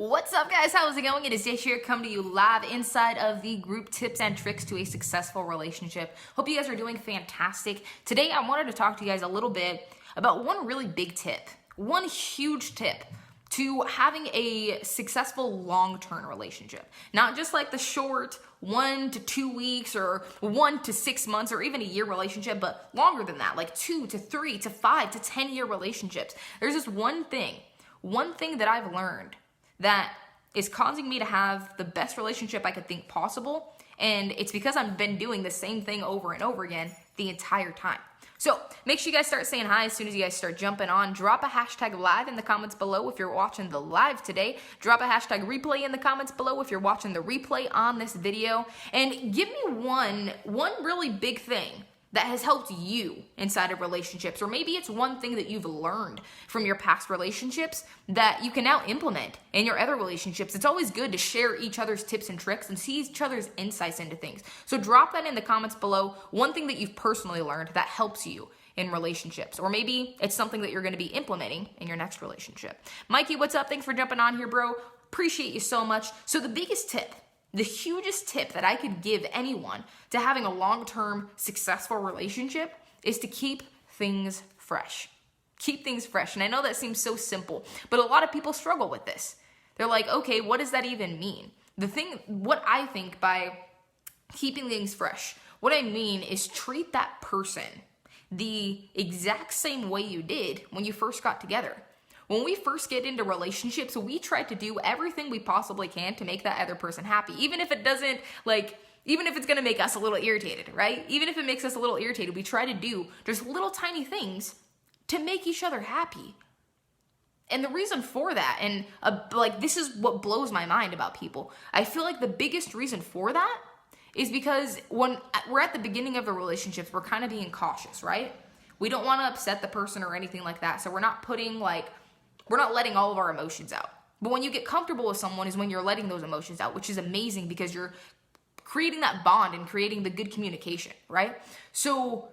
What's up, guys? How's it going? It is Dish here, coming to you live inside of the group Tips and Tricks to a Successful Relationship. Hope you guys are doing fantastic. Today, I wanted to talk to you guys a little bit about one really big tip, one huge tip to having a successful long-term relationship. Not just like the short 1 to 2 weeks or 1 to 6 months or even a year relationship, but longer than that, like 2 to 3 to 5 to 10-year relationships. There's this one thing that I've learned that is causing me to have the best relationship I could think possible. And it's because I've been doing the same thing over and over again the entire time. So make sure you guys start saying hi as soon as you guys start jumping on. Drop a hashtag live in the comments below if you're watching the live today. Drop a hashtag replay in the comments below if you're watching the replay on this video. And give me one really big thing that has helped you inside of relationships, or maybe it's one thing that you've learned from your past relationships that you can now implement in your other relationships. It's always good to share each other's tips and tricks and see each other's insights into things. So drop that in the comments below, one thing that you've personally learned that helps you in relationships, or maybe it's something that you're gonna be implementing in your next relationship. Mikey, what's up? Thanks for jumping on here, bro. Appreciate you so much. So the biggest tip, the hugest tip that I could give anyone to having a long-term successful relationship is to keep things fresh. Keep things fresh. And I know that seems so simple, but a lot of people struggle with this. They're like, okay, what does that even mean? What I think by keeping things fresh, what I mean is treat that person the exact same way you did when you first got together. When we first get into relationships, we try to do everything we possibly can to make that other person happy. Even if it doesn't, even if it's gonna make us a little irritated, right? Even if it makes us a little irritated, we try to do just little tiny things to make each other happy. And the reason for that, and this is what blows my mind about people. I feel like the biggest reason for that is because when we're at the beginning of the relationships, we're kind of being cautious, right? We don't wanna upset the person or anything like that. So we're not letting all of our emotions out. But when you get comfortable with someone is when you're letting those emotions out, which is amazing because you're creating that bond and creating the good communication, right? So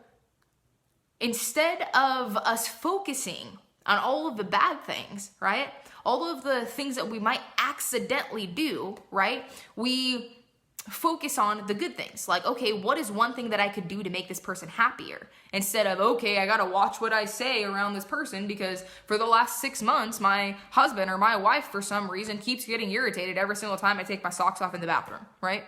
instead of us focusing on all of the bad things, right? All of the things that we might accidentally do, right? We focus on the good things. Like, okay, what is one thing that I could do to make this person happier? Instead of, okay, I gotta watch what I say around this person because for the last 6 months, my husband or my wife, for some reason, keeps getting irritated every single time I take my socks off in the bathroom, right?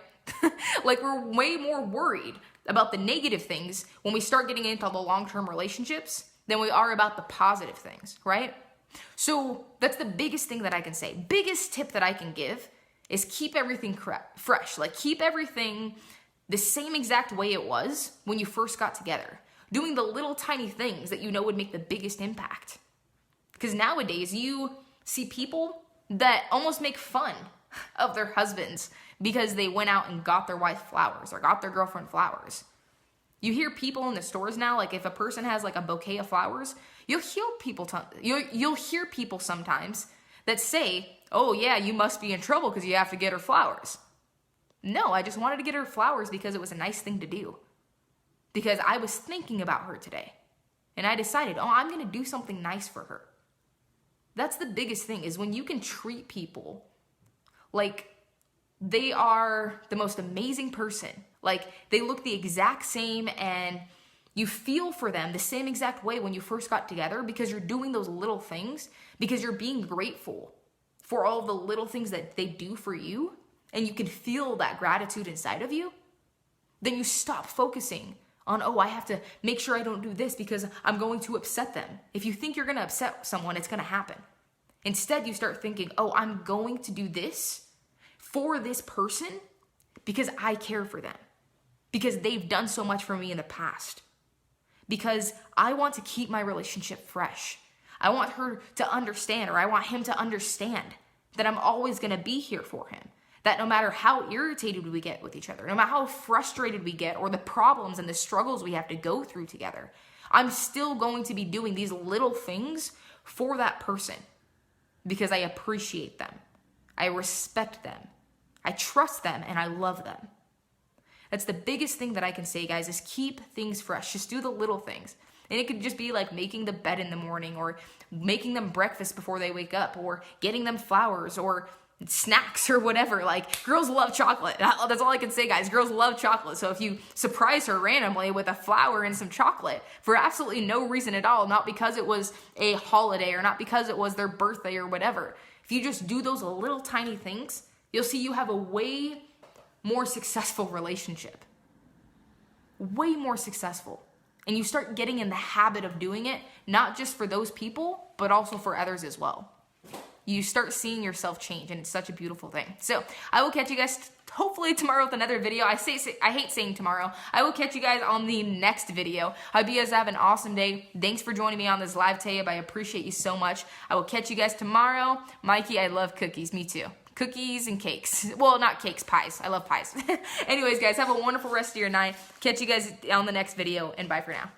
We're way more worried about the negative things when we start getting into the long-term relationships than we are about the positive things, right? So that's the biggest thing that I can say. Biggest tip that I can give is keep everything fresh. Keep everything the same exact way it was when you first got together. Doing the little tiny things that you know would make the biggest impact. Because nowadays you see people that almost make fun of their husbands because they went out and got their wife flowers or got their girlfriend flowers. You hear people in the stores now, if a person has a bouquet of flowers, you'll hear people sometimes that say, oh yeah, you must be in trouble because you have to get her flowers. No, I just wanted to get her flowers because it was a nice thing to do. Because I was thinking about her today. And I decided, I'm going to do something nice for her. That's the biggest thing, is when you can treat people like they are the most amazing person. They look the exact same and you feel for them the same exact way when you first got together because you're doing those little things, because you're being grateful for all the little things that they do for you, and you can feel that gratitude inside of you, then you stop focusing on, I have to make sure I don't do this because I'm going to upset them. If you think you're going to upset someone, it's going to happen. Instead, you start thinking, I'm going to do this for this person because I care for them, because they've done so much for me in the past, because I want to keep my relationship fresh. I want her to understand, or I want him to understand that I'm always going to be here for him. That no matter how irritated we get with each other, no matter how frustrated we get, or the problems and the struggles we have to go through together, I'm still going to be doing these little things for that person because I appreciate them. I respect them. I trust them, and I love them. That's the biggest thing that I can say, guys, is keep things fresh. Just do the little things. And it could just be making the bed in the morning, or making them breakfast before they wake up, or getting them flowers, or snacks or whatever. Like, girls love chocolate. That's all I can say, guys. Girls love chocolate. So if you surprise her randomly with a flower and some chocolate for absolutely no reason at all, not because it was a holiday or not because it was their birthday or whatever, if you just do those little tiny things, you'll see you have a way more successful relationship. Way more successful. And you start getting in the habit of doing it, not just for those people, but also for others as well. You start seeing yourself change, and it's such a beautiful thing. So I will catch you guys hopefully tomorrow with another video. I hate saying tomorrow. I will catch you guys on the next video. I hope you guys have an awesome day. Thanks for joining me on this live tape. I appreciate you so much. I will catch you guys tomorrow. Mikey, I love cookies. Me too. Cookies and cakes. Well, not cakes, pies. I love pies. Anyways, guys, have a wonderful rest of your night. Catch you guys on the next video, and bye for now.